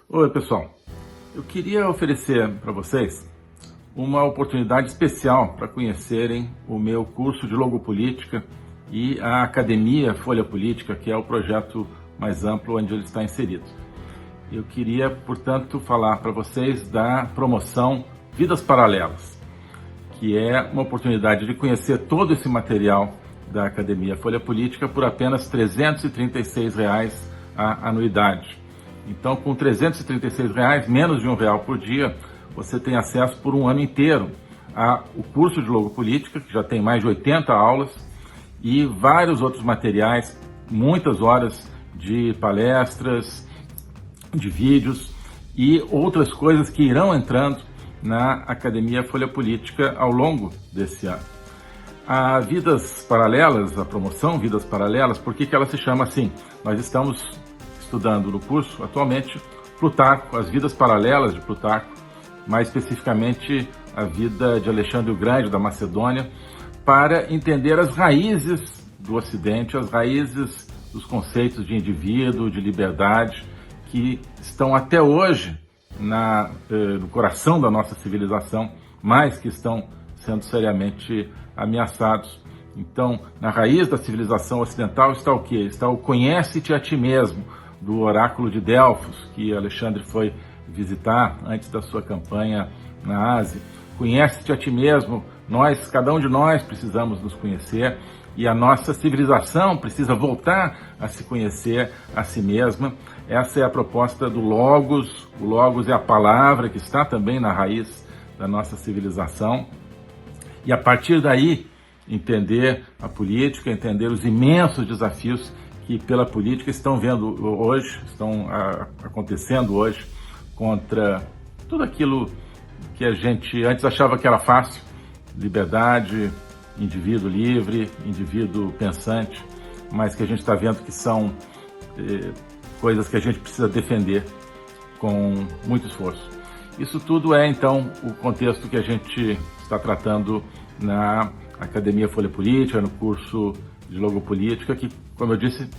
Oi, pessoal. Eu queria oferecer para vocês uma oportunidade especial para conhecerem o meu curso de Logopolítica e a Academia Folha Política, que é o projeto mais amplo onde ele está inserido. Eu queria, portanto, falar para vocês da promoção Vidas Paralelas, que é uma oportunidade de conhecer todo esse material da Academia Folha Política por apenas R$ 336,00 a anuidade. Então, com R$ 336,00, menos de R$ 1 por dia, você tem acesso por um ano inteiro ao curso de Logopolítica, que já tem mais de 80 aulas, e vários outros materiais, muitas horas de palestras, de vídeos e outras coisas que irão entrando na Academia Folha Política ao longo desse ano. A Vidas Paralelas, a promoção Vidas Paralelas, por que ela se chama assim? Nós estamos estudando no curso, atualmente, Plutarco, as vidas paralelas de Plutarco, mais especificamente a vida de Alexandre o Grande, da Macedônia, para entender as raízes do Ocidente, as raízes dos conceitos de indivíduo, de liberdade, que estão até hoje no coração da nossa civilização, mas que estão sendo seriamente ameaçados. Então, na raiz da civilização ocidental está o quê? Está o conhece-te a ti mesmo, do oráculo de Delfos, que Alexandre foi visitar antes da sua campanha na Ásia. Conhece-te a ti mesmo, cada um de nós precisamos nos conhecer, e a nossa civilização precisa voltar a se conhecer a si mesma. Essa é a proposta do Logos. O Logos é a palavra que está também na raiz da nossa civilização. E a partir daí, entender a política, entender os imensos desafios que pela política estão acontecendo hoje contra tudo aquilo que a gente antes achava que era fácil: liberdade, indivíduo livre, indivíduo pensante, mas que a gente está vendo que são coisas que a gente precisa defender com muito esforço. Isso tudo é, então, o contexto que a gente está tratando na Academia Folha Política, no curso de Logopolítica, que, como eu disse,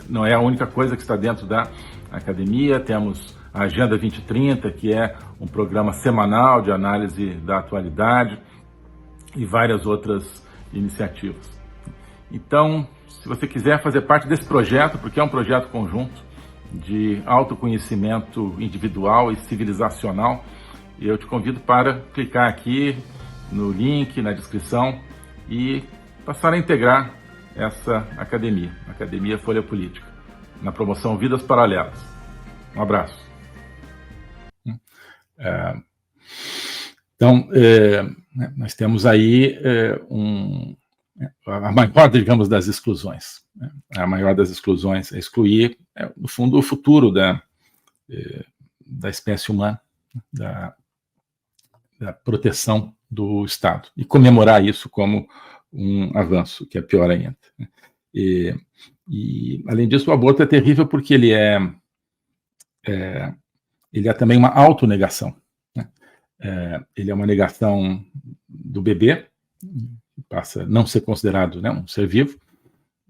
não é a única coisa que está dentro da academia. Temos a Agenda 2030, que é um programa semanal de análise da atualidade, e várias outras iniciativas. Então, se você quiser fazer parte desse projeto, porque é um projeto conjunto de autoconhecimento individual e civilizacional, eu te convido para clicar aqui no link, na descrição, e passar a integrar essa academia, Academia Folha Política, na promoção Vidas Paralelas. Um abraço. Então, nós temos aí a maior, digamos, das exclusões. A maior das exclusões é excluir, no fundo, o futuro da espécie humana, da proteção do Estado, e comemorar isso como um avanço, que é pior ainda. E além disso, o aborto é terrível porque ele é também uma autonegação. Ele é uma negação do bebê, passa a não ser considerado, um ser vivo,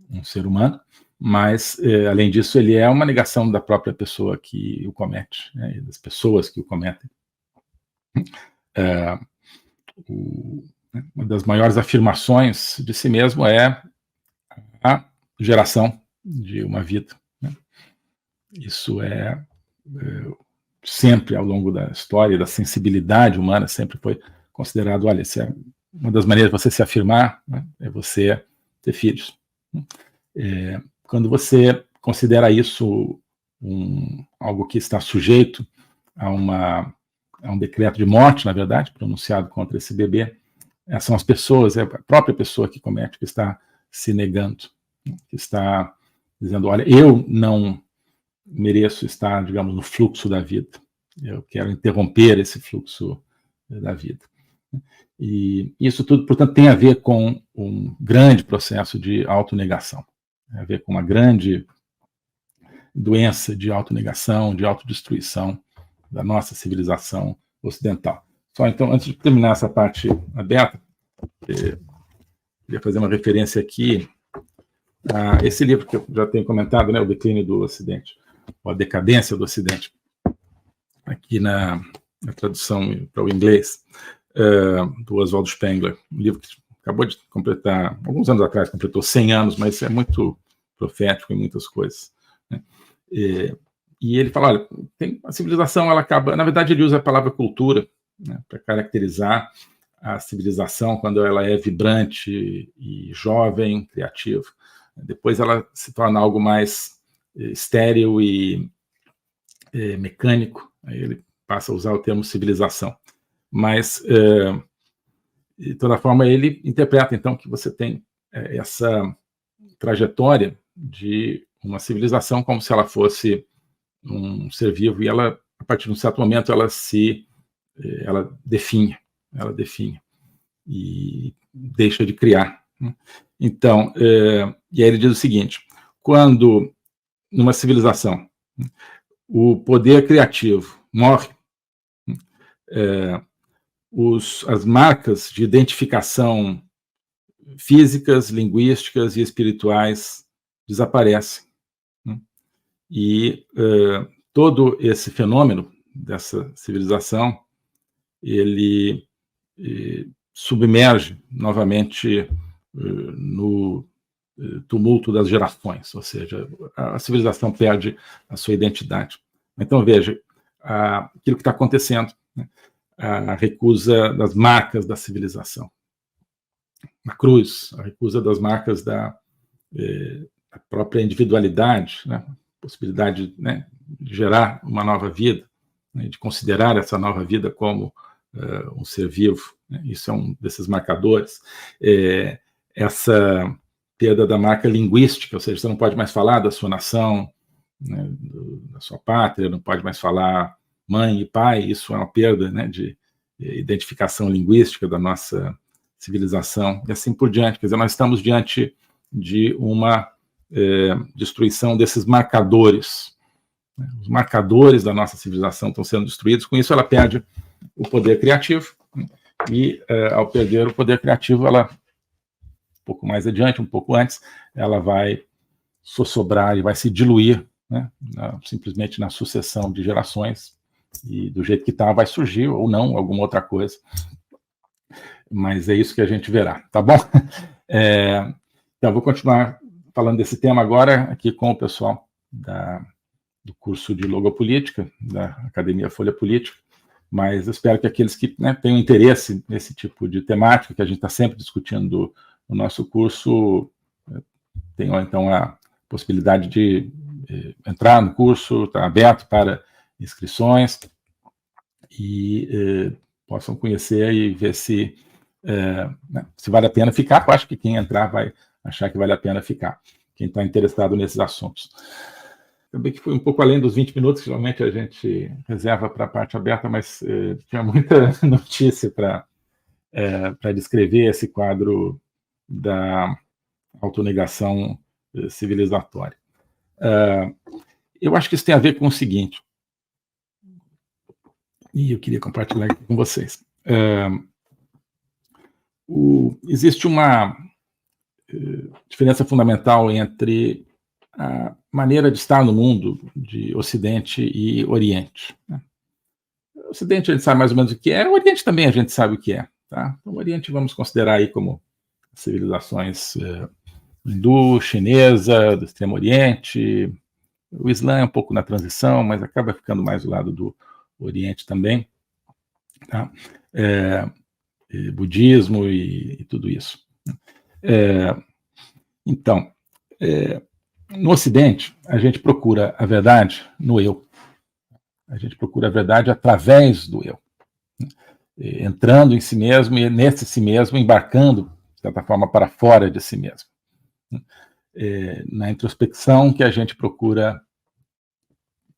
um ser humano, mas, além disso, ele é uma negação da própria pessoa que o comete, das pessoas que o cometem. Uma das maiores afirmações de si mesmo é a geração de uma vida. Isso sempre, ao longo da história, da sensibilidade humana, sempre foi considerado, olha, uma das maneiras de você se afirmar, é você ter filhos. Quando você considera isso algo que está sujeito a um decreto de morte, na verdade, pronunciado contra esse bebê, são as pessoas, é a própria pessoa que comete, que está se negando, que está dizendo, olha, eu não mereço estar, digamos, no fluxo da vida, eu quero interromper esse fluxo da vida. E isso tudo, portanto, tem a ver com um grande processo de autonegação, tem a ver com uma grande doença de autonegação, de autodestruição da nossa civilização ocidental. Só então, antes de terminar essa parte aberta, queria fazer uma referência aqui a esse livro que eu já tenho comentado, O Declínio do Ocidente, ou A Decadência do Ocidente, aqui na tradução para o inglês, do Oswald Spengler, um livro que acabou de completar, alguns anos atrás, completou 100 anos, mas é muito profético em muitas coisas, né? E ele fala, olha, a civilização, ela acaba, na verdade ele usa a palavra cultura, né, para caracterizar a civilização quando ela é vibrante e jovem, criativa. Depois ela se torna algo mais estéril e mecânico, aí ele passa a usar o termo civilização. Mas, de toda forma, ele interpreta, então, que você tem essa trajetória de uma civilização como se ela fosse um ser vivo, e ela, a partir de um certo momento, ela definha e deixa de criar, né? Então, e aí ele diz o seguinte, quando numa civilização o poder criativo morre, as marcas de identificação físicas, linguísticas e espirituais desaparecem, né? E todo esse fenômeno dessa civilização, ele submerge novamente no tumulto das gerações, ou seja, a civilização perde a sua identidade. Então, veja, aquilo que está acontecendo, né? A recusa das marcas da civilização. A cruz, a recusa das marcas da própria individualidade, né? Possibilidade, né, de gerar uma nova vida, né, de considerar essa nova vida como um ser vivo, né? Isso é um desses marcadores. Essa perda da marca linguística, ou seja, você não pode mais falar da sua nação, né, da sua pátria, não pode mais falar mãe e pai, isso é uma perda, né, de identificação linguística da nossa civilização, e assim por diante. Quer dizer, nós estamos diante de uma destruição desses marcadores. Os marcadores da nossa civilização estão sendo destruídos, com isso ela perde o poder criativo, e ao perder o poder criativo, ela, um pouco mais adiante, um pouco antes, ela vai sossobrar e vai se diluir, né, simplesmente na sucessão de gerações, e do jeito que está, vai surgir, ou não, alguma outra coisa. Mas é isso que a gente verá, tá bom? Então, eu vou continuar falando desse tema agora aqui com o pessoal do curso de Logopolítica, da Academia Folha Política, mas eu espero que aqueles que, né, tenham interesse nesse tipo de temática que a gente está sempre discutindo no nosso curso, tenham, então, a possibilidade de entrar no curso, está aberto para inscrições, e possam conhecer e ver se vale a pena ficar. Eu acho que quem entrar vai achar que vale a pena ficar, quem está interessado nesses assuntos. Também que foi um pouco além dos 20 minutos, que geralmente a gente reserva para a parte aberta, mas tinha muita notícia para descrever esse quadro da autonegação civilizatória. Eu acho que isso tem a ver com o seguinte, e eu queria compartilhar aqui com vocês. Existe uma diferença fundamental entre a maneira de estar no mundo de Ocidente e Oriente, né? O Ocidente a gente sabe mais ou menos o que é, o Oriente também a gente sabe o que é, tá? Então, o Oriente vamos considerar aí como civilizações hindu, chinesa, do Extremo Oriente. O Islã é um pouco na transição, mas acaba ficando mais do lado do Oriente também, tá? Budismo e tudo isso. Então, no Ocidente, a gente procura a verdade no eu. A gente procura a verdade através do eu, entrando em si mesmo e nesse si mesmo embarcando, de certa forma, para fora de si mesmo. Na introspecção que a gente procura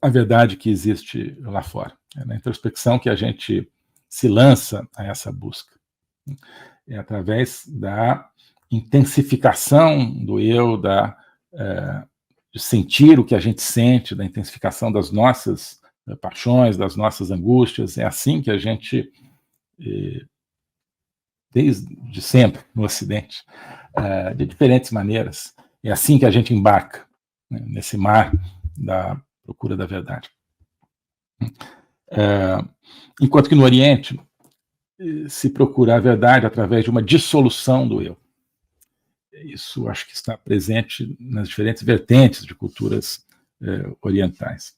a verdade que existe lá fora. É na introspecção que a gente se lança a essa busca. É através da intensificação do eu, de sentir o que a gente sente, da intensificação das nossas paixões, das nossas angústias. É assim que a gente, desde sempre no Ocidente, de diferentes maneiras, é assim que a gente embarca, né, nesse mar da procura da verdade. Enquanto que no Oriente se procura a verdade através de uma dissolução do eu. Isso acho que está presente nas diferentes vertentes de culturas orientais.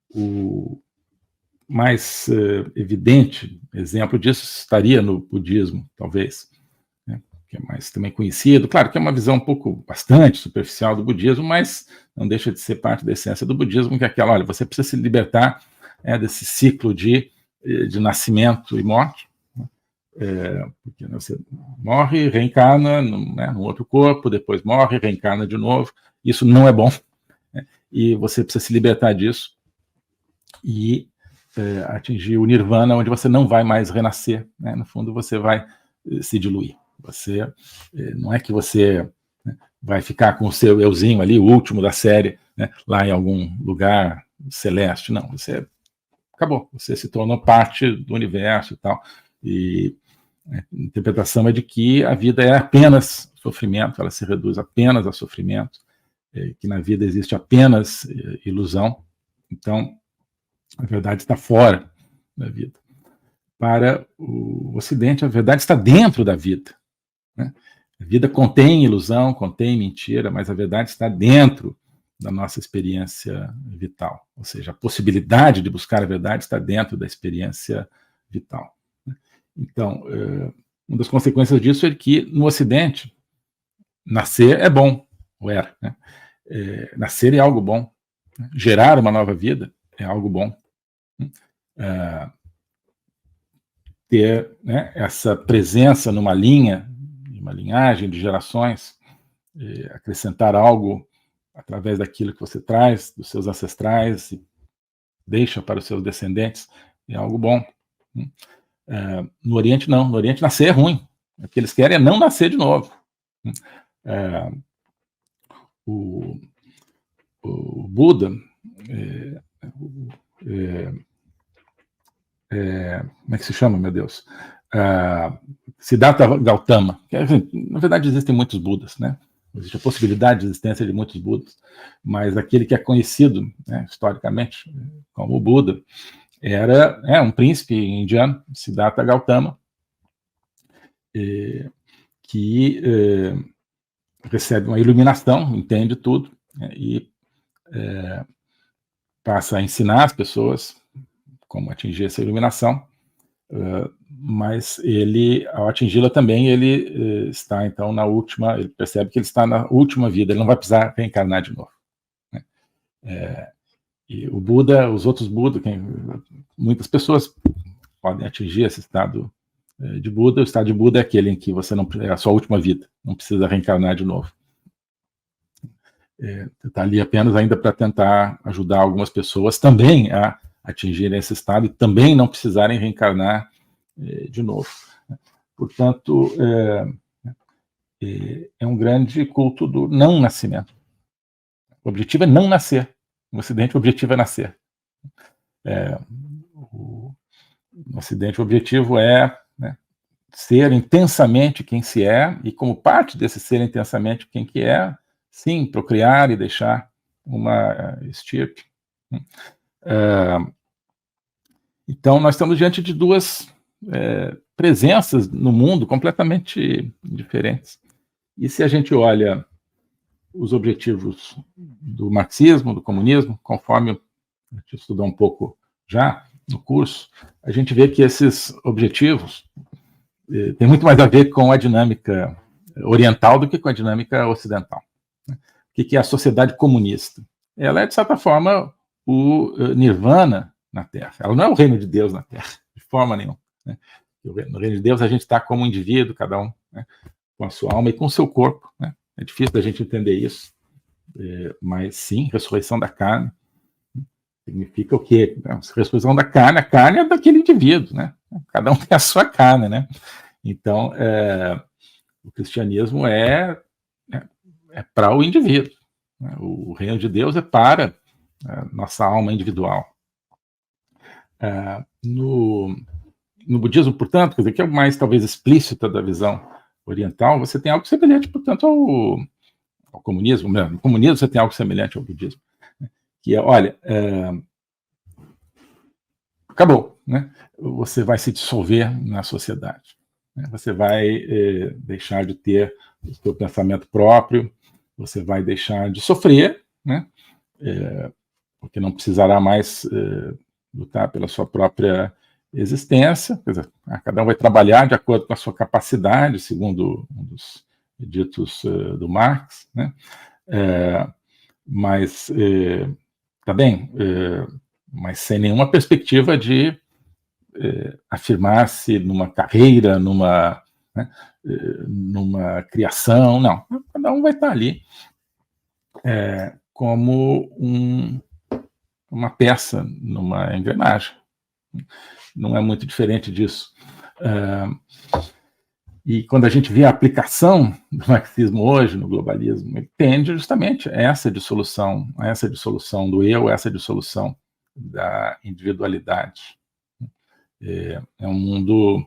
O mais evidente exemplo disso estaria no budismo, talvez, né, que é mais também conhecido. Claro que é uma visão bastante superficial do budismo, mas não deixa de ser parte da essência do budismo, que é aquela, olha, você precisa se libertar desse ciclo de nascimento e morte, porque você morre, reencarna num outro corpo, depois morre, reencarna de novo. Isso não é bom, né? E você precisa se libertar disso e atingir o nirvana, onde você não vai mais renascer, né? No fundo, você vai se diluir. Você não é que você vai ficar com o seu euzinho ali, o último da série, né, lá em algum lugar celeste. Não, você acabou, você se tornou parte do universo e tal. E a interpretação é de que a vida é apenas sofrimento, ela se reduz apenas a sofrimento, que na vida existe apenas ilusão. Então, a verdade está fora da vida. Para o Ocidente, a verdade está dentro da vida, né? A vida contém ilusão, contém mentira, mas a verdade está dentro da nossa experiência vital. Ou seja, a possibilidade de buscar a verdade está dentro da experiência vital. Então, uma das consequências disso é que, no Ocidente, nascer é bom, ou era, né? Nascer é algo bom. Gerar uma nova vida é algo bom. Ter, né, essa presença numa linha, uma linhagem de gerações, acrescentar algo através daquilo que você traz dos seus ancestrais e deixa para os seus descendentes, é algo bom. No Oriente, não. No Oriente, nascer é ruim. O que eles querem é não nascer de novo. O Buda, como é que se chama, meu Deus? Siddhartha Gautama. Na verdade, existem muitos Budas, né? Existe a possibilidade de existência de muitos Budas, mas aquele que é conhecido, né, historicamente como o Buda era um príncipe indiano, Siddhartha Gautama, que recebe uma iluminação, entende tudo, né, e passa a ensinar as pessoas como atingir essa iluminação, mas ele, ao atingi-la também, ele está, então, ele percebe que ele está na última vida, ele não vai precisar reencarnar de novo, né? E o Buda, os outros Budas, muitas pessoas podem atingir esse estado de Buda. O estado de Buda é aquele em que você não é a sua última vida, não precisa reencarnar de novo. Está ali apenas ainda para tentar ajudar algumas pessoas também a atingirem esse estado e também não precisarem reencarnar de novo. Portanto, é um grande culto do não nascimento. O objetivo é não nascer. No Ocidente, o objetivo é nascer. No Ocidente, o objetivo é, né, ser intensamente quem se é, e como parte desse ser intensamente quem que é, sim, procriar e deixar uma estirpe. Então, nós estamos diante de duas presenças no mundo completamente diferentes. E se a gente olha os objetivos do marxismo, do comunismo, conforme a gente estudou um pouco já no curso, a gente vê que esses objetivos têm muito mais a ver com a dinâmica oriental do que com a dinâmica ocidental. O que é a sociedade comunista? Ela é, de certa forma, o nirvana na Terra. Ela não é o reino de Deus na Terra, de forma nenhuma, né? No reino de Deus, a gente está como indivíduo, cada um, né, com a sua alma e com o seu corpo, né? É difícil da gente entender isso, mas sim, ressurreição da carne significa o quê? Ressurreição da carne, a carne é daquele indivíduo, né? Cada um tem a sua carne, né? Então, o cristianismo é para o indivíduo, né? O reino de Deus é para a nossa alma individual. No budismo, portanto, quer dizer, que é o mais talvez explícita da visão oriental, você tem algo semelhante, portanto, ao comunismo. No comunismo você tem algo semelhante ao budismo, né? Que é, olha, acabou, né? Você vai se dissolver na sociedade, né? Você vai deixar de ter o seu pensamento próprio, você vai deixar de sofrer, né? Porque não precisará mais lutar pela sua própria existência. Quer dizer, cada um vai trabalhar de acordo com a sua capacidade, segundo um dos ditos do Marx, né? Mas tá bem, mas sem nenhuma perspectiva de afirmar-se numa carreira, né, numa criação, não. Cada um vai estar ali como uma peça numa engrenagem. Não é muito diferente disso. E quando a gente vê a aplicação do marxismo hoje no globalismo, ele tende justamente a essa dissolução do eu, essa dissolução da individualidade. É um mundo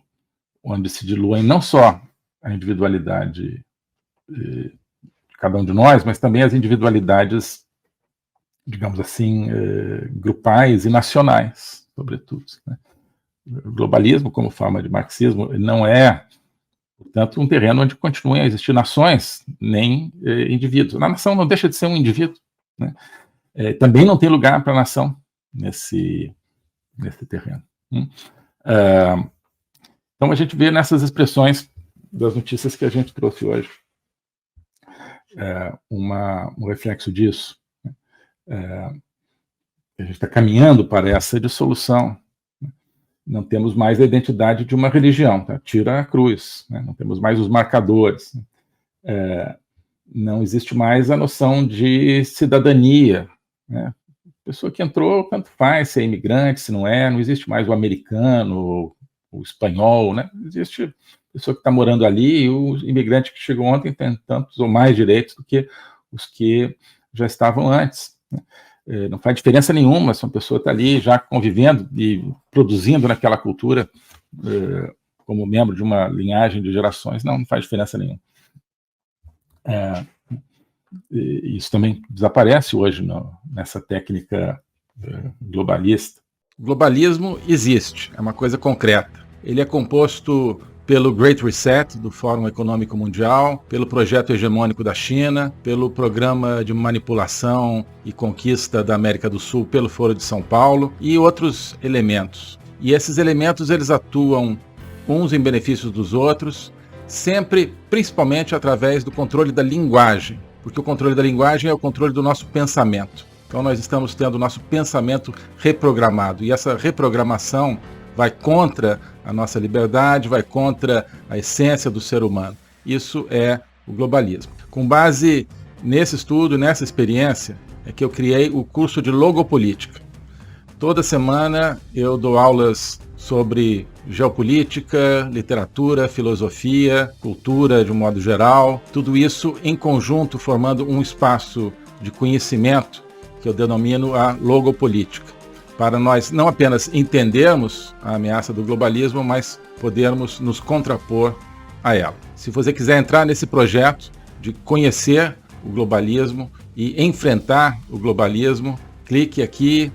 onde se diluem não só a individualidade de cada um de nós, mas também as individualidades, digamos assim, grupais e nacionais, sobretudo, né? O globalismo, como forma de marxismo, não é, portanto, um terreno onde continuem a existir nações, nem indivíduos. A nação não deixa de ser um indivíduo, né? Também não tem lugar para a nação nesse terreno. Então, a gente vê nessas expressões das notícias que a gente trouxe hoje um reflexo disso. A gente está caminhando para essa dissolução. Não temos mais a identidade de uma religião, tá? Tira a cruz, né? Não temos mais os marcadores. Não existe mais a noção de cidadania, né? A pessoa que entrou, tanto faz, se é imigrante, se não é, não existe mais o americano, o espanhol, né? Existe a pessoa que está morando ali, e o imigrante que chegou ontem tem tantos ou mais direitos do que os que já estavam antes, né? Não faz diferença nenhuma se uma pessoa está ali já convivendo e produzindo naquela cultura como membro de uma linhagem de gerações, não faz diferença nenhuma. Isso também desaparece hoje nessa técnica globalista. O globalismo existe, é uma coisa concreta. Ele é composto pelo Great Reset, do Fórum Econômico Mundial, pelo projeto hegemônico da China, pelo programa de manipulação e conquista da América do Sul pelo Foro de São Paulo e outros elementos. E esses elementos eles atuam uns em benefício dos outros, sempre, principalmente através do controle da linguagem, porque o controle da linguagem é o controle do nosso pensamento. Então nós estamos tendo o nosso pensamento reprogramado, e essa reprogramação vai contra a nossa liberdade, vai contra a essência do ser humano. Isso é o globalismo. Com base nesse estudo, nessa experiência, é que eu criei o curso de logopolítica. Toda semana eu dou aulas sobre geopolítica, literatura, filosofia, cultura de um modo geral, tudo isso em conjunto formando um espaço de conhecimento que eu denomino a logopolítica, para nós não apenas entendermos a ameaça do globalismo, mas podermos nos contrapor a ela. Se você quiser entrar nesse projeto de conhecer o globalismo e enfrentar o globalismo, clique aqui.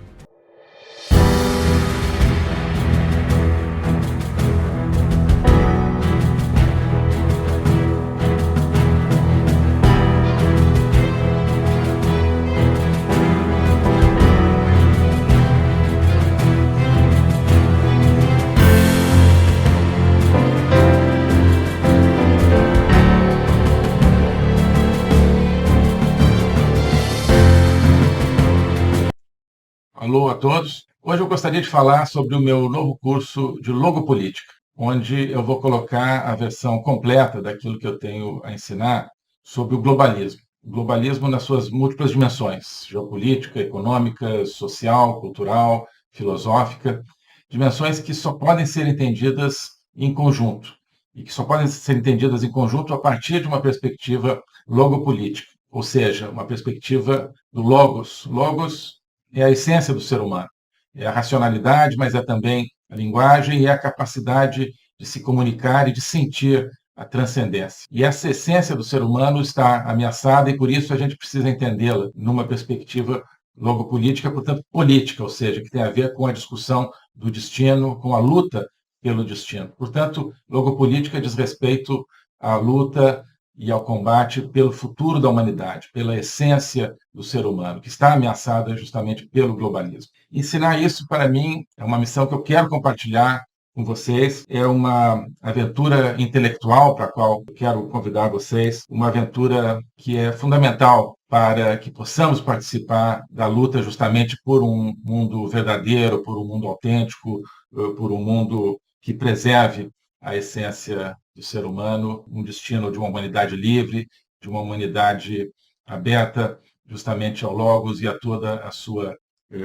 Alô a todos. Hoje eu gostaria de falar sobre o meu novo curso de logopolítica, onde eu vou colocar a versão completa daquilo que eu tenho a ensinar sobre o globalismo. O globalismo nas suas múltiplas dimensões: geopolítica, econômica, social, cultural, filosófica, dimensões que só podem ser entendidas em conjunto, e que só podem ser entendidas em conjunto a partir de uma perspectiva logopolítica, ou seja, uma perspectiva do logos. Logos é a essência do ser humano. É a racionalidade, mas é também a linguagem e a capacidade de se comunicar e de sentir a transcendência. E essa essência do ser humano está ameaçada e, por isso, a gente precisa entendê-la numa perspectiva Logopolítica, portanto, política, ou seja, que tem a ver com a discussão do destino, com a luta pelo destino. Portanto, logopolítica diz respeito à luta e ao combate pelo futuro da humanidade, pela essência do ser humano, que está ameaçada justamente pelo globalismo. Ensinar isso, para mim, é uma missão que eu quero compartilhar com vocês. É uma aventura intelectual para a qual eu quero convidar vocês, uma aventura que é fundamental para que possamos participar da luta justamente por um mundo verdadeiro, por um mundo autêntico, por um mundo que preserve a essência do ser humano, um destino de uma humanidade livre, de uma humanidade aberta justamente ao Logos e a toda a sua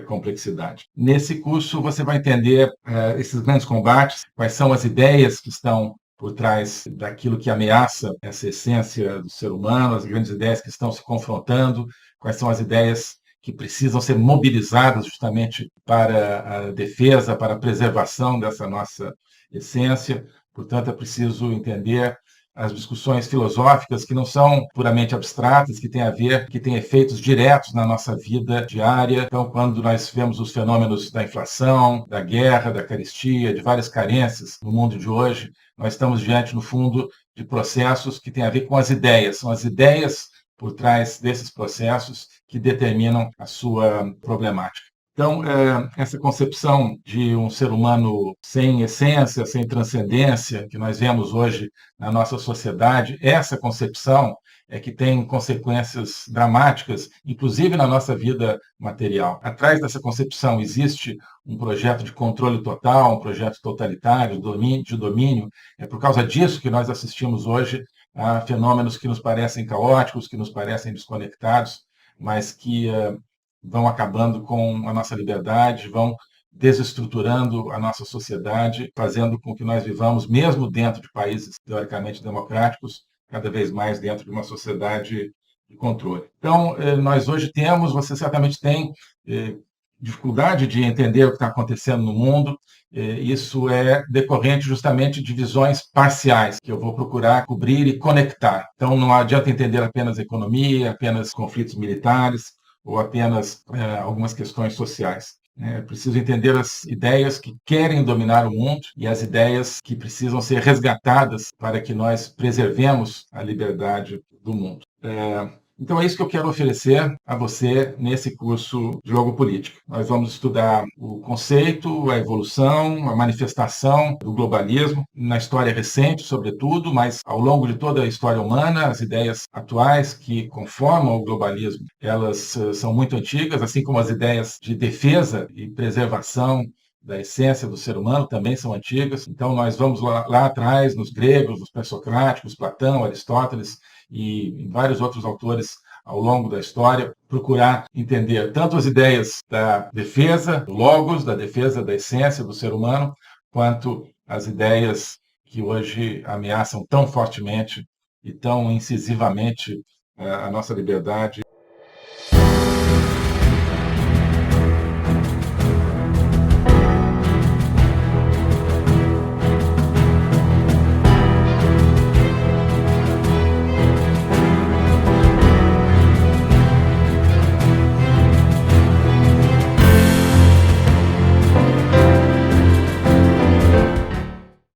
complexidade. Nesse curso você vai entender esses grandes combates, quais são as ideias que estão por trás daquilo que ameaça essa essência do ser humano, as grandes ideias que estão se confrontando, quais são as ideias que precisam ser mobilizadas justamente para a defesa, para a preservação dessa nossa essência. Portanto, é preciso entender as discussões filosóficas que não são puramente abstratas, que têm a ver, que têm efeitos diretos na nossa vida diária. Então, quando nós vemos os fenômenos da inflação, da guerra, da carestia, de várias carências no mundo de hoje, nós estamos diante, no fundo, de processos que têm a ver com as ideias. São as ideias por trás desses processos que determinam a sua problemática. Então, essa concepção de um ser humano sem essência, sem transcendência, que nós vemos hoje na nossa sociedade, essa concepção é que tem consequências dramáticas, inclusive na nossa vida material. Atrás dessa concepção existe um projeto de controle total, um projeto totalitário, de domínio. É por causa disso que nós assistimos hoje a fenômenos que nos parecem caóticos, que nos parecem desconectados, mas que vão acabando com a nossa liberdade, vão desestruturando a nossa sociedade, fazendo com que nós vivamos, mesmo dentro de países teoricamente democráticos, cada vez mais dentro de uma sociedade de controle. Então, nós hoje temos, você certamente tem, dificuldade de entender o que está acontecendo no mundo. Isso é decorrente justamente de visões parciais, que eu vou procurar cobrir e conectar. Então, não adianta entender apenas economia, apenas conflitos militares, ou apenas algumas questões sociais. É preciso entender as ideias que querem dominar o mundo e as ideias que precisam ser resgatadas para que nós preservemos a liberdade do mundo. Então é isso que eu quero oferecer a você nesse curso de Logopolítica. Nós vamos estudar o conceito, a evolução, a manifestação do globalismo, na história recente, sobretudo, mas ao longo de toda a história humana, as ideias atuais que conformam o globalismo, elas são muito antigas, assim como as ideias de defesa e preservação da essência do ser humano também são antigas. Então nós vamos lá atrás, nos gregos, nos pré-socráticos, Platão, Aristóteles, e vários outros autores ao longo da história, procurar entender tanto as ideias da defesa do logos, da defesa da essência do ser humano, quanto as ideias que hoje ameaçam tão fortemente e tão incisivamente a nossa liberdade